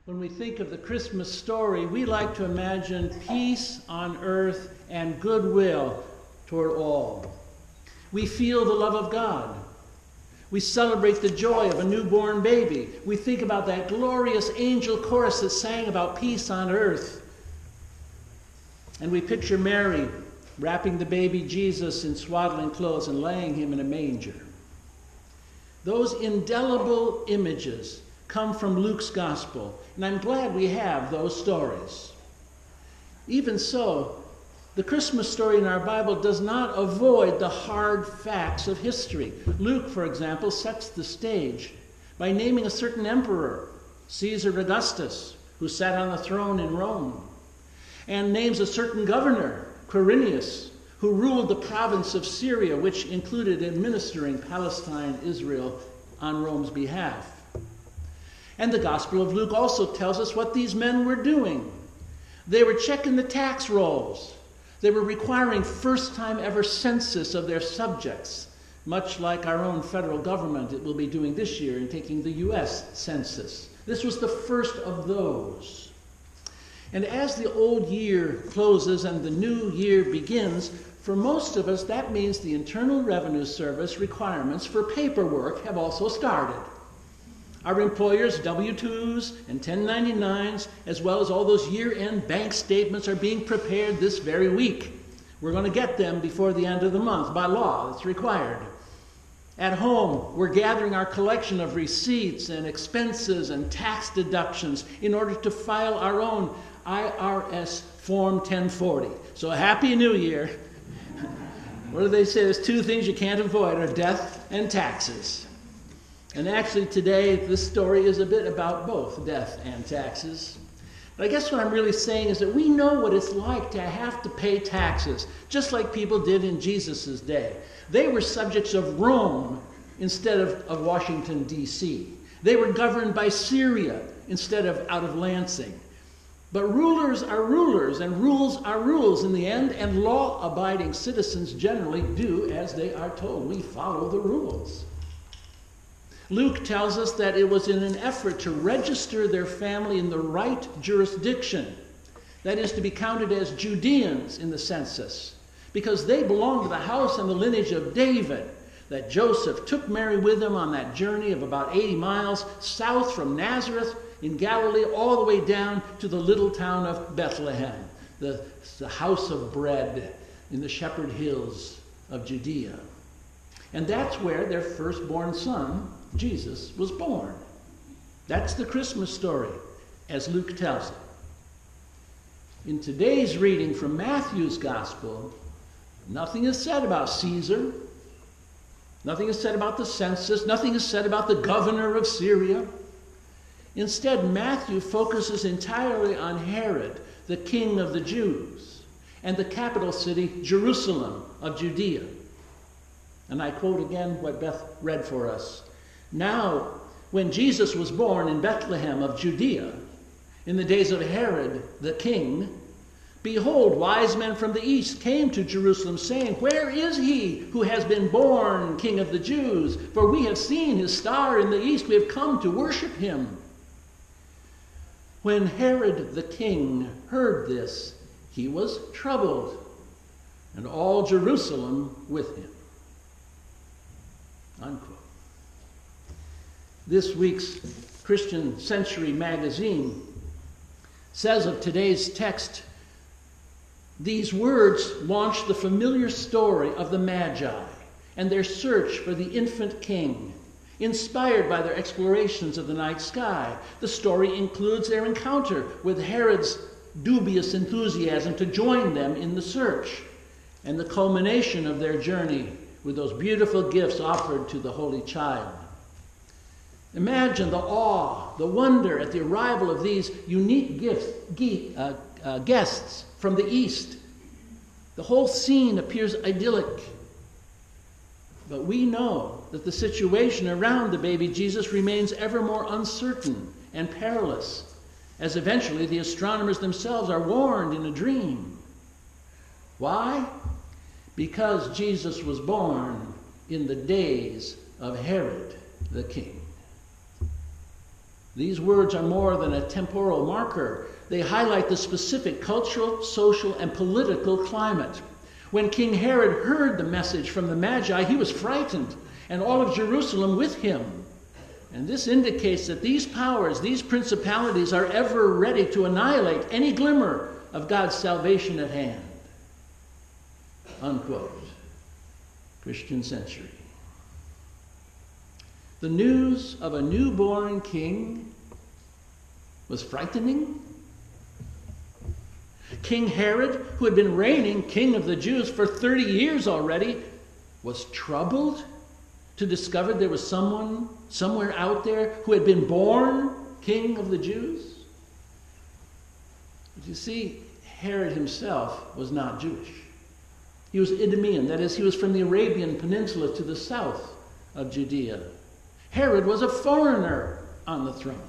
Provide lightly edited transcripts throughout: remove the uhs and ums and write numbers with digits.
When we think of the Christmas story, we like to imagine peace on earth and goodwill toward all. We feel the love of God. We celebrate the joy of a newborn baby. We think about that glorious angel chorus that sang about peace on earth. And we picture Mary wrapping the baby Jesus in swaddling clothes and laying him in a manger. Those indelible images come from Luke's gospel, and I'm glad we have those stories. Even so, the Christmas story in our Bible does not avoid the hard facts of history. Luke, for example, sets the stage by naming a certain emperor, Caesar Augustus, who sat on the throne in Rome, and names a certain governor, Quirinius, who ruled the province of Syria, which included administering Palestine, Israel, on Rome's behalf. And the Gospel of Luke also tells us what these men were doing. They were checking the tax rolls. They were requiring first-time ever census of their subjects, much like our own federal government it will be doing this year in taking the U.S. Census. This was the first of those. And as the old year closes and the new year begins, for most of us that means the Internal Revenue Service requirements for paperwork have also started. Our employers' W-2s and 1099s, as well as all those year-end bank statements, are being prepared this very week. We're going to get them before the end of the month. By law, it's required. At home, we're gathering our collection of receipts and expenses and tax deductions in order to file our own IRS Form 1040. So Happy New Year. What do they say? There's two things you can't avoid are death and taxes. And actually today, this story is a bit about both death and taxes. But I guess what I'm really saying is that we know what it's like to have to pay taxes, just like people did in Jesus' day. They were subjects of Rome instead of Washington, D.C. They were governed by Syria instead of out of Lansing. But rulers are rulers, and rules are rules in the end, and law-abiding citizens generally do as they are told. We follow the rules. Luke tells us that it was in an effort to register their family in the right jurisdiction, that is, to be counted as Judeans in the census, because they belonged to the house and the lineage of David, that Joseph took Mary with him on that journey of about 80 miles south from Nazareth in Galilee all the way down to the little town of Bethlehem, the house of bread in the shepherd hills of Judea. And that's where their firstborn son, Jesus, was born. That's the Christmas story, as Luke tells it. In today's reading from Matthew's Gospel, nothing is said about Caesar. Nothing is said about the census. Nothing is said about the governor of Syria. Instead, Matthew focuses entirely on Herod, the king of the Jews, and the capital city, Jerusalem of Judea. And I quote again what Beth read for us. Now, when Jesus was born in Bethlehem of Judea, in the days of Herod the king, behold, wise men from the east came to Jerusalem, saying, Where is he who has been born King of the Jews? For we have seen his star in the east. We have come to worship him. When Herod the king heard this, he was troubled, and all Jerusalem with him. Unquote. This week's Christian Century magazine says of today's text, these words launch the familiar story of the Magi and their search for the infant king, inspired by their explorations of the night sky. The story includes their encounter with Herod's dubious enthusiasm to join them in the search, and the culmination of their journey with those beautiful gifts offered to the Holy Child. Imagine the awe, the wonder at the arrival of these unique guests from the east. The whole scene appears idyllic. But we know that the situation around the baby Jesus remains ever more uncertain and perilous, as eventually the astronomers themselves are warned in a dream. Why? Because Jesus was born in the days of Herod the king. These words are more than a temporal marker. They highlight the specific cultural, social, and political climate. When King Herod heard the message from the Magi, he was frightened, and all of Jerusalem with him. And this indicates that these powers, these principalities, are ever ready to annihilate any glimmer of God's salvation at hand. Unquote. Christian Century. The news of a newborn king was frightening. King Herod, who had been reigning king of the Jews for 30 years already, was troubled to discover there was someone somewhere out there who had been born king of the Jews. But you see, Herod himself was not Jewish. He was Idumean, that is, he was from the Arabian Peninsula to the south of Judea. Herod was a foreigner on the throne.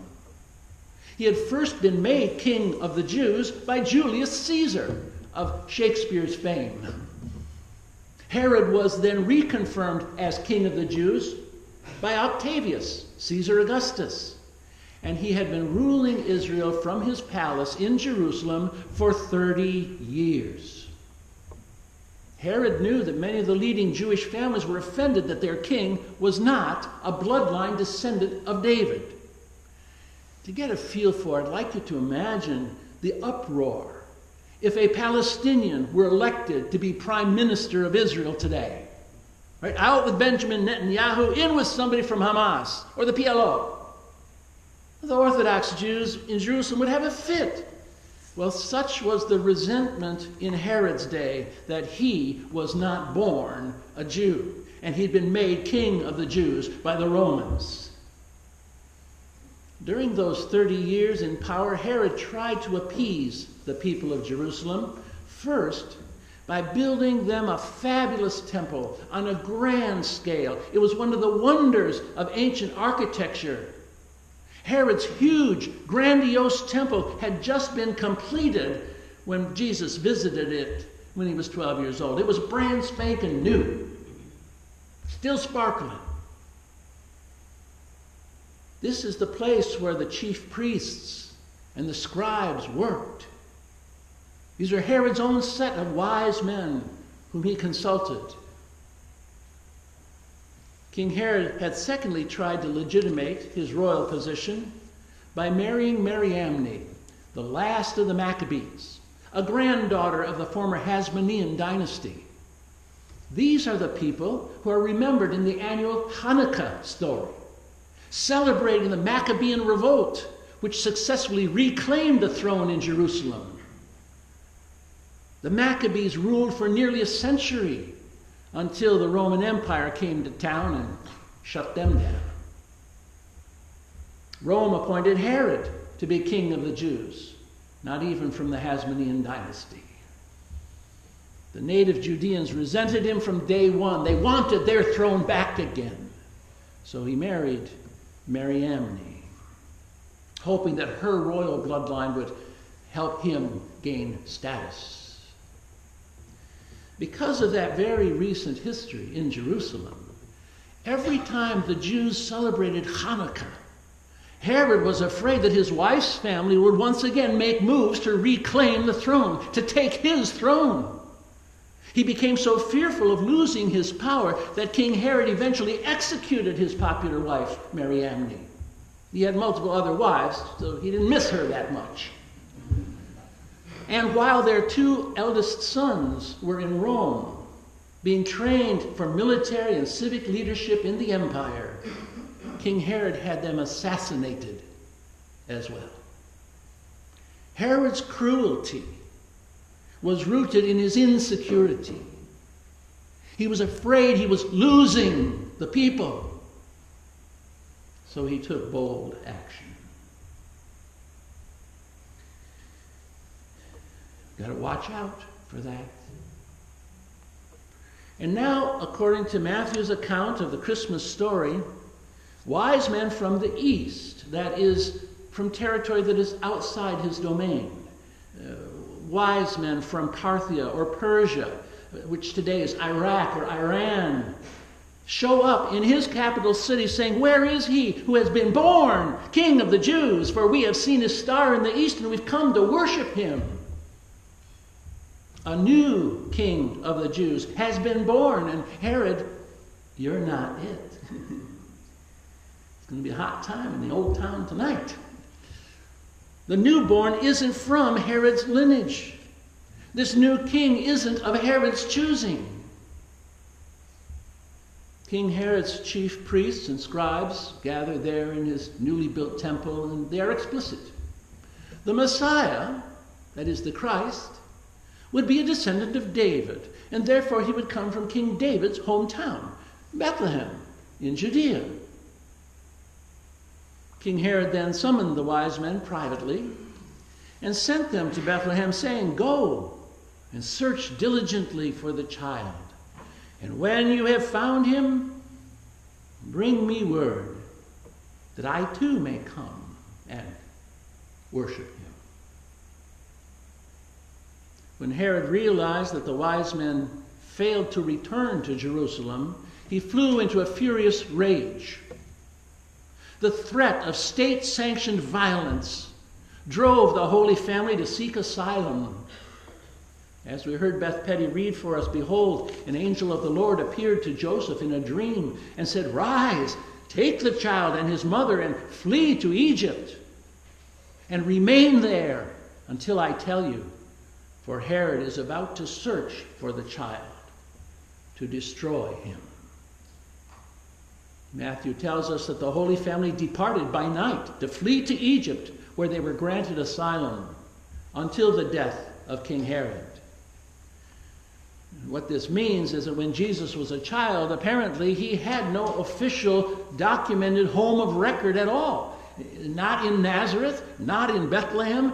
He had first been made king of the Jews by Julius Caesar of Shakespeare's fame. Herod was then reconfirmed as king of the Jews by Octavius, Caesar Augustus, and he had been ruling Israel from his palace in Jerusalem for 30 years. Herod knew that many of the leading Jewish families were offended that their king was not a bloodline descendant of David. To get a feel for it, I'd like you to imagine the uproar if a Palestinian were elected to be prime minister of Israel today. Right? Out with Benjamin Netanyahu, in with somebody from Hamas or the PLO. The Orthodox Jews in Jerusalem would have a fit. Well, such was the resentment in Herod's day that he was not born a Jew, and he'd been made king of the Jews by the Romans. During those 30 years in power, Herod tried to appease the people of Jerusalem, first by building them a fabulous temple on a grand scale. It was one of the wonders of ancient architecture. Herod's huge, grandiose temple had just been completed when Jesus visited it when he was 12 years old. It was brand spanking new, still sparkling. This is the place where the chief priests and the scribes worked. These are Herod's own set of wise men whom he consulted. King Herod had secondly tried to legitimate his royal position by marrying Mariamne, the last of the Maccabees, a granddaughter of the former Hasmonean dynasty. These are the people who are remembered in the annual Hanukkah story, celebrating the Maccabean revolt, which successfully reclaimed the throne in Jerusalem. The Maccabees ruled for nearly a century until the Roman Empire came to town and shut them down. Rome appointed Herod to be king of the Jews, not even from the Hasmonean dynasty. The native Judeans resented him from day one. They wanted their throne back again. So he married Mariamne, hoping that her royal bloodline would help him gain status. Because of that very recent history in Jerusalem, every time the Jews celebrated Hanukkah, Herod was afraid that his wife's family would once again make moves to reclaim the throne, to take his throne. He became so fearful of losing his power that King Herod eventually executed his popular wife, Mariamne. He had multiple other wives, so he didn't miss her that much. And while their two eldest sons were in Rome, being trained for military and civic leadership in the empire, King Herod had them assassinated as well. Herod's cruelty was rooted in his insecurity. He was afraid he was losing the people, so he took bold action. Got to watch out for that. And now, according to Matthew's account of the Christmas story, wise men from the east, that is, from territory that is outside his domain, wise men from Parthia or Persia, which today is Iraq or Iran, show up in his capital city saying, "Where is he who has been born King of the Jews? For we have seen his star in the east and we've come to worship him." A new King of the Jews has been born, and Herod, you're not it. It's going to be a hot time in the old town tonight. The newborn isn't from Herod's lineage. This new king isn't of Herod's choosing. King Herod's chief priests and scribes gather there in his newly built temple, and they are explicit. The Messiah, that is the Christ, would be a descendant of David, and therefore he would come from King David's hometown, Bethlehem in Judea. King Herod then summoned the wise men privately and sent them to Bethlehem, saying, "Go and search diligently for the child. And when you have found him, bring me word that I too may come and worship him." When Herod realized that the wise men failed to return to Jerusalem, he flew into a furious rage. The threat of state-sanctioned violence drove the Holy Family to seek asylum. As we heard Beth Petty read for us, "Behold, an angel of the Lord appeared to Joseph in a dream and said, 'Rise, take the child and his mother and flee to Egypt and remain there until I tell you, for Herod is about to search for the child to destroy him.'" Matthew tells us that the Holy Family departed by night to flee to Egypt, where they were granted asylum until the death of King Herod. What this means is that when Jesus was a child, apparently he had no official documented home of record at all. Not in Nazareth, not in Bethlehem,